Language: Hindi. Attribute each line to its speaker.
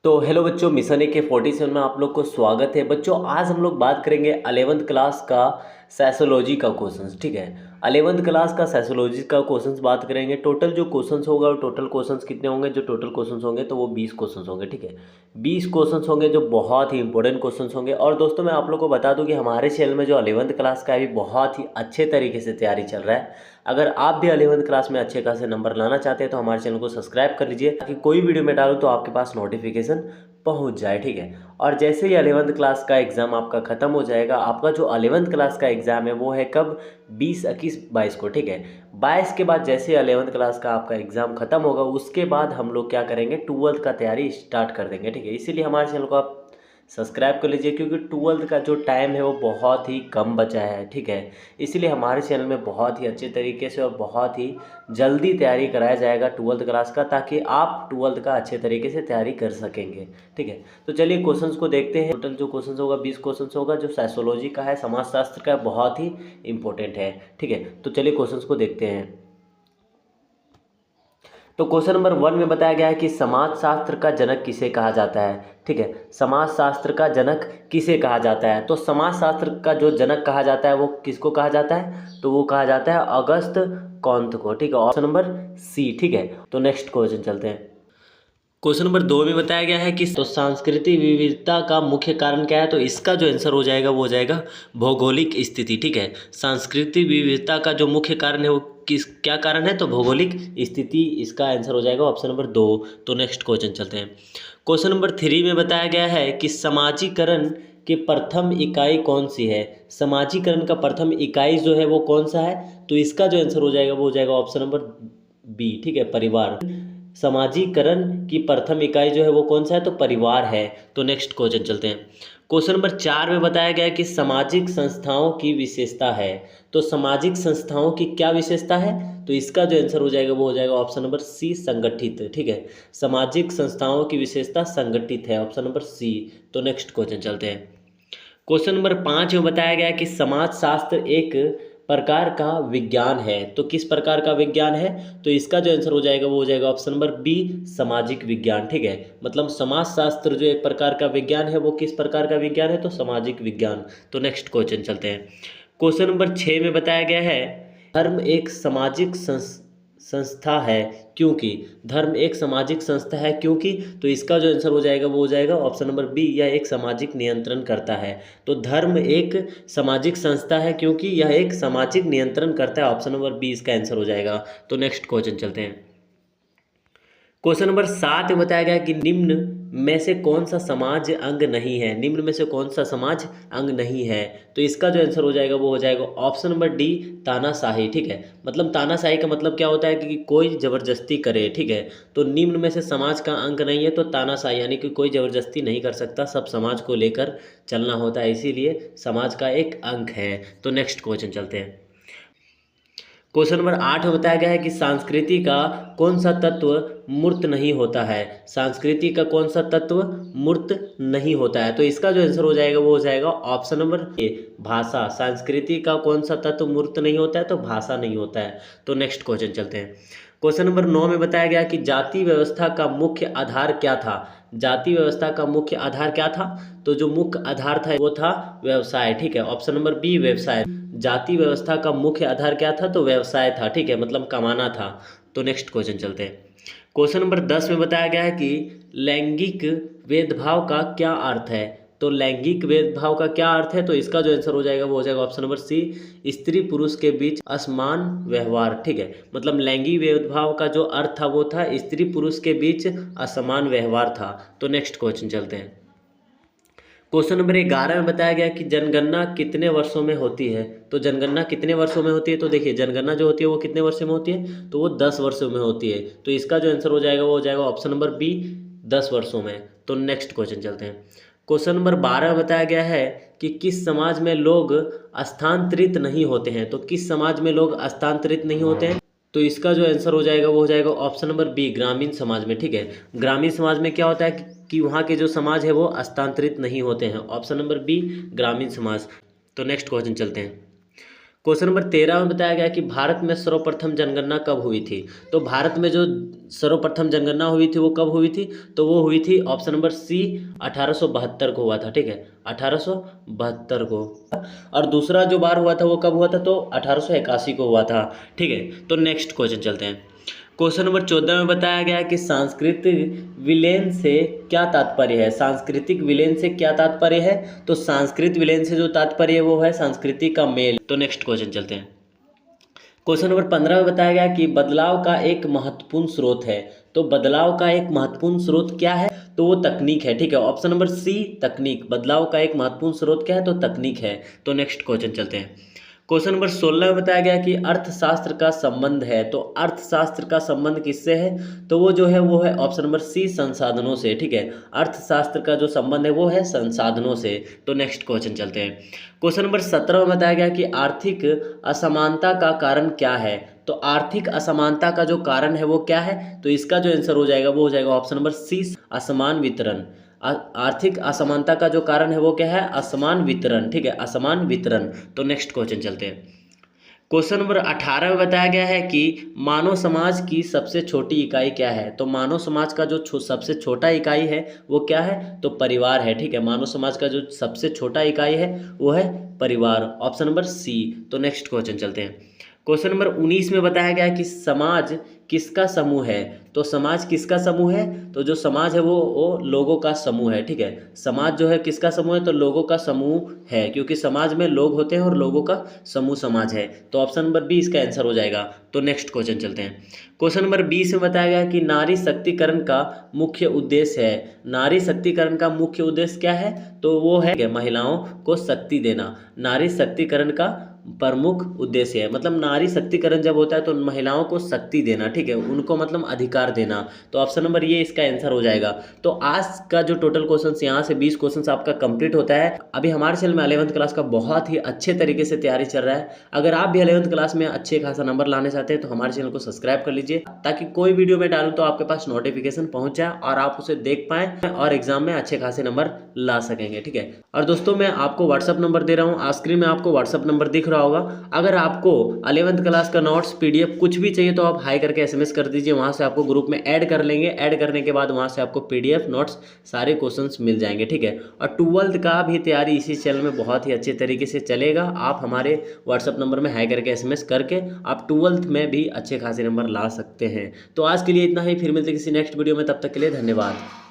Speaker 1: तो हेलो बच्चों, मिशन ए के 47 में आप लोग को स्वागत है। बच्चों आज हम लोग बात करेंगे 11th क्लास का साइकोलॉजी का क्वेश्चंस। ठीक है, 11th क्लास का साइकोलॉजी का क्वेश्चंस बात करेंगे। टोटल जो क्वेश्चंस होगा, टोटल क्वेश्चंस कितने होंगे? जो टोटल क्वेश्चंस होंगे तो वो 20 क्वेश्चंस होंगे। ठीक है, 20 क्वेश्चंस होंगे जो बहुत ही इंपॉर्टेंट क्वेश्चंस होंगे। और दोस्तों मैं आप लोग को बता दूं कि हमारे चैनल में जो 11th क्लास का अभी बहुत ही अच्छे तरीके से तैयारी चल रहा है। अगर आप भी 11th क्लास में अच्छे खासे नंबर लाना चाहते हैं तो हमारे चैनल को सब्सक्राइब कर लीजिए ताकि कोई वीडियो में डालूँ तो आपके पास नोटिफिकेशन पहुंच जाए। ठीक है, और जैसे ही 11th क्लास का एग्ज़ाम आपका ख़त्म हो जाएगा, आपका जो 11th क्लास का एग्ज़ाम है वो है कब? 20, 21, 22 को। ठीक है, 22 के बाद जैसे 11th क्लास का आपका एग्ज़ाम ख़त्म होगा उसके बाद हम लोग क्या करेंगे? 12th का तैयारी स्टार्ट कर देंगे। ठीक है, इसीलिए हमारे चैनल को आप सब्सक्राइब कर लीजिए क्योंकि 12th का जो टाइम है वो बहुत ही कम बचा है। ठीक है, इसीलिए हमारे चैनल में बहुत ही अच्छे तरीके से और बहुत ही जल्दी तैयारी कराया जाएगा 12th क्लास का, ताकि आप 12th का अच्छे तरीके से तैयारी कर सकेंगे। ठीक है, तो चलिए क्वेश्चंस को देखते हैं। टोटल जो क्वेश्चंस होगा 20 क्वेश्चंस होगा, जो साइकोलॉजी का है, समाजशास्त्र का है, बहुत ही इंपॉर्टेंट है। ठीक है, तो चलिए क्वेश्चंस को देखते हैं। तो क्वेश्चन नंबर 1 में बताया गया है कि समाजशास्त्र का जनक किसे कहा जाता है। ठीक है, समाजशास्त्र का जनक किसे कहा जाता है? तो समाजशास्त्र का जो जनक कहा जाता है वो किसको कहा जाता है? तो वो कहा जाता है अगस्त कॉन्त को। ठीक है, ऑप्शन नंबर सी। ठीक है, तो नेक्स्ट क्वेश्चन चलते हैं। क्वेश्चन नंबर 2 में बताया गया है कि तो सांस्कृतिक विविधता का मुख्य कारण क्या है? तो इसका जो आंसर हो जाएगा वो हो जाएगा भौगोलिक स्थिति। ठीक है, सांस्कृतिक विविधता का जो मुख्य कारण है वो क्या कारण है? तो भौगोलिक स्थिति इसका आंसर हो जाएगा ऑप्शन नंबर 2। तो नेक्स्ट क्वेश्चन चलते हैं। क्वेश्चन नंबर 3 में बताया गया है कि समाजीकरण की प्रथम इकाई कौन सी है? समाजीकरण का प्रथम इकाई जो है वो कौन सा है? तो इसका जो आंसर हो जाएगा वो हो जाएगा ऑप्शन नंबर बी। ठीक है, परिवार। समाजीकरण की प्रथम इकाई जो है वो कौन सा है? तो परिवार है। तो नेक्स्ट क्वेश्चन चलते हैं। क्वेश्चन नंबर 4 में बताया गया है कि सामाजिक संस्थाओं की विशेषता है। तो सामाजिक संस्थाओं की क्या विशेषता है? तो इसका जो आंसर हो जाएगा वो हो जाएगा ऑप्शन नंबर सी, संगठित। ठीक है, सामाजिक संस्थाओं की विशेषता संगठित है, ऑप्शन नंबर सी। तो नेक्स्ट क्वेश्चन चलते हैं। क्वेश्चन नंबर 5 में बताया गया है कि समाजशास्त्र एक प्रकार का विज्ञान है। तो किस प्रकार का विज्ञान है? तो इसका जो आंसर हो जाएगा वो हो जाएगा ऑप्शन नंबर बी, सामाजिक विज्ञान। ठीक है, मतलब समाजशास्त्र जो एक प्रकार का विज्ञान है वो किस प्रकार का विज्ञान है? तो सामाजिक विज्ञान। तो नेक्स्ट क्वेश्चन चलते हैं। क्वेश्चन नंबर 6 में बताया गया है धर्म एक सामाजिक संस्था है क्योंकि। धर्म एक सामाजिक संस्था है क्योंकि। तो इसका जो आंसर हो जाएगा वो हो जाएगा ऑप्शन नंबर बी, यह एक सामाजिक नियंत्रण करता है। तो धर्म एक सामाजिक संस्था है क्योंकि यह एक सामाजिक नियंत्रण करता है, ऑप्शन नंबर बी इसका आंसर हो जाएगा। तो नेक्स्ट क्वेश्चन चलते हैं। क्वेश्चन नंबर 7 में बताया गया कि निम्न में से कौन सा समाज अंग नहीं है? निम्न में से कौन सा समाज अंग नहीं है? तो इसका जो आंसर हो जाएगा वो हो जाएगा ऑप्शन नंबर डी, तानाशाही। ठीक है, मतलब तानाशाही का मतलब क्या होता है कि कोई ज़बरदस्ती करे। ठीक है, तो निम्न में से समाज का अंग नहीं है तो तानाशाही, यानी कि कोई ज़बरदस्ती नहीं कर सकता, सब समाज को लेकर चलना होता है, इसीलिए समाज का एक अंग है। तो नेक्स्ट क्वेश्चन चलते हैं। क्वेश्चन नंबर 8 में बताया गया है कि संस्कृति का कौन सा तत्व मूर्त नहीं होता है? संस्कृति का कौन सा तत्व मूर्त नहीं होता है? तो इसका जो आंसर हो जाएगा वो हो जाएगा ऑप्शन नंबर ए, भाषा। संस्कृति का कौन सा तत्व मूर्त नहीं होता है? तो भाषा नहीं होता है। तो नेक्स्ट क्वेश्चन चलते हैं। क्वेश्चन नंबर 9 में बताया गया कि जाति व्यवस्था का मुख्य आधार क्या था? जाति व्यवस्था का मुख्य आधार क्या था? तो जो मुख्य आधार था वो था व्यवसाय। ठीक है, ऑप्शन नंबर बी, व्यवसाय। जाति व्यवस्था का मुख्य आधार क्या था? तो व्यवसाय था। ठीक है, मतलब कमाना था। तो नेक्स्ट क्वेश्चन चलते हैं। क्वेश्चन नंबर 10 में बताया गया है कि लैंगिक भेदभाव का क्या अर्थ है? तो लैंगिक भेदभाव का क्या अर्थ है? तो इसका जो आंसर हो जाएगा वो हो जाएगा ऑप्शन नंबर सी, स्त्री पुरुष के बीच असमान व्यवहार। ठीक है, मतलब लैंगिक भेदभाव का जो अर्थ था वो था स्त्री पुरुष के बीच असमान व्यवहार था। तो नेक्स्ट क्वेश्चन चलते हैं। क्वेश्चन नंबर 11 में बताया गया कि जनगणना कितने वर्षों में होती है? तो जनगणना कितने वर्षों में होती है? तो देखिए जनगणना जो होती है वो कितने वर्षों में होती है? तो वो 10 वर्षों में होती है। तो इसका जो आंसर हो जाएगा वो हो जाएगा ऑप्शन नंबर बी, 10 वर्षों में। तो नेक्स्ट क्वेश्चन चलते हैं। क्वेश्चन नंबर 12 में बताया गया है कि किस समाज में लोग स्थानांतरित नहीं होते हैं? तो किस समाज में लोग स्थानांतरित नहीं होते हैं? तो इसका जो आंसर हो जाएगा वो हो जाएगा ऑप्शन नंबर बी, ग्रामीण समाज में। ठीक है, ग्रामीण समाज में क्या होता है कि वहाँ के जो समाज है वो हस्तांतरित नहीं होते हैं, ऑप्शन नंबर बी, ग्रामीण समाज। तो नेक्स्ट क्वेश्चन चलते हैं। क्वेश्चन नंबर 13 में बताया गया कि भारत में सर्वप्रथम जनगणना कब हुई थी। तो भारत में जो सर्वप्रथम जनगणना हुई थी वो कब हुई थी, तो वो हुई थी ऑप्शन नंबर सी 1872 को हुआ था। ठीक है, 1872 को। और दूसरा जो बार हुआ था वो कब हुआ था, तो 1881 को हुआ था। ठीक है, तो नेक्स्ट क्वेश्चन चलते हैं। क्वेश्चन नंबर 14 में बताया गया कि सांस्कृतिक विलयन से क्या तात्पर्य है। सांस्कृतिक विलयन से क्या तात्पर्य है, तो सांस्कृतिक विलयन से जो तात्पर्य है वो है संस्कृति का मेल। तो नेक्स्ट क्वेश्चन चलते हैं। क्वेश्चन नंबर 15 में बताया गया कि बदलाव का एक महत्वपूर्ण स्रोत है। तो बदलाव का एक महत्वपूर्ण स्रोत क्या है, तो वो तकनीक है। ठीक है, ऑप्शन नंबर सी तकनीक। बदलाव का एक महत्वपूर्ण स्रोत क्या है, तो तकनीक है। तो नेक्स्ट क्वेश्चन चलते हैं। क्वेश्चन नंबर 16 में बताया गया कि अर्थशास्त्र का संबंध है। तो अर्थशास्त्र का संबंध किससे है, तो वो जो है वो है ऑप्शन नंबर सी संसाधनों से। ठीक है, अर्थशास्त्र का जो संबंध है वो है संसाधनों से। तो नेक्स्ट क्वेश्चन चलते हैं। क्वेश्चन नंबर 17 में बताया गया कि आर्थिक असमानता का कारण क्या है। तो आर्थिक असमानता का जो कारण है वो क्या है, तो इसका जो आंसर हो जाएगा वो हो जाएगा ऑप्शन नंबर सी असमान वितरण। आर्थिक असमानता का जो कारण है वो क्या है, असमान वितरण। ठीक है, असमान वितरण। तो नेक्स्ट क्वेश्चन चलते हैं। क्वेश्चन नंबर 18 में बताया गया है कि मानव समाज की सबसे छोटी इकाई क्या है। तो मानव समाज का जो सबसे छोटा इकाई है वो क्या है, तो परिवार है। ठीक है, मानव समाज का जो सबसे छोटा इकाई है वो है परिवार, ऑप्शन नंबर सी। तो नेक्स्ट क्वेश्चन चलते हैं। क्वेश्चन नंबर 19 में बताया गया कि समाज किसका समूह है। तो समाज किसका समूह है, तो जो समाज है वो लोगों का समूह है। ठीक है, समाज जो है किसका समूह है, तो लोगों का समूह है, क्योंकि समाज में लोग होते हैं और लोगों का समूह समाज है। तो ऑप्शन नंबर बी इसका आंसर हो जाएगा। तो नेक्स्ट क्वेश्चन चलते हैं। क्वेश्चन नंबर 20 में बताया गया कि नारी शक्तिकरण का मुख्य उद्देश्य है। नारी शक्तिकरण का मुख्य उद्देश्य क्या है, तो वो है महिलाओं को शक्ति देना। नारी शक्तिकरण का प्रमुख उद्देश्य है, मतलब नारी शक्तिकरण जब होता है तो महिलाओं को शक्ति देना। ठीक है, उनको मतलब अधिकार देना। तो ऑप्शन नंबर ये इसका आंसर हो जाएगा। तो आज का जो टोटल क्वेश्चन यहाँ से 20 क्वेश्चन आपका कंप्लीट होता है। अभी हमारे चैनल में 11th क्लास का बहुत ही अच्छे तरीके से तैयारी चल रहा है। अगर आप भी 11th क्लास में अच्छे खासा नंबर लाने चाहते हैं तो हमारे चैनल को सब्सक्राइब कर लीजिए, ताकि कोई वीडियो में डालूं तो आपके पास नोटिफिकेशन पहुंच जाए और आप उसे देख पाएं और एग्जाम में अच्छे खासे नंबर ला सकेंगे। ठीक है, और दोस्तों मैं आपको व्हाट्सअप नंबर दे रहा हूँ, स्क्रीन में आपको व्हाट्सअप नंबर दिख रहा होगा। अगर आपको 11th क्लास का नोट्स PDF कुछ भी चाहिए तो आप हाई करके SMS कर दीजिए, वहाँ से आपको ग्रुप में ऐड कर लेंगे। ऐड करने के बाद वहाँ से आपको PDF नोट्स सारे क्वेश्चंस मिल जाएंगे। ठीक है, और 12th का भी तैयारी इसी चैनल में बहुत ही अच्छे तरीके से चलेगा। आप हमारे व्हाट्सअप नंबर में हाई करके SMS करके आप 12th में भी अच्छे खासे नंबर ला सकते हैं। तो आज के लिए इतना ही, फिर मिलते किसी नेक्स्ट वीडियो में, तब तक के लिए धन्यवाद।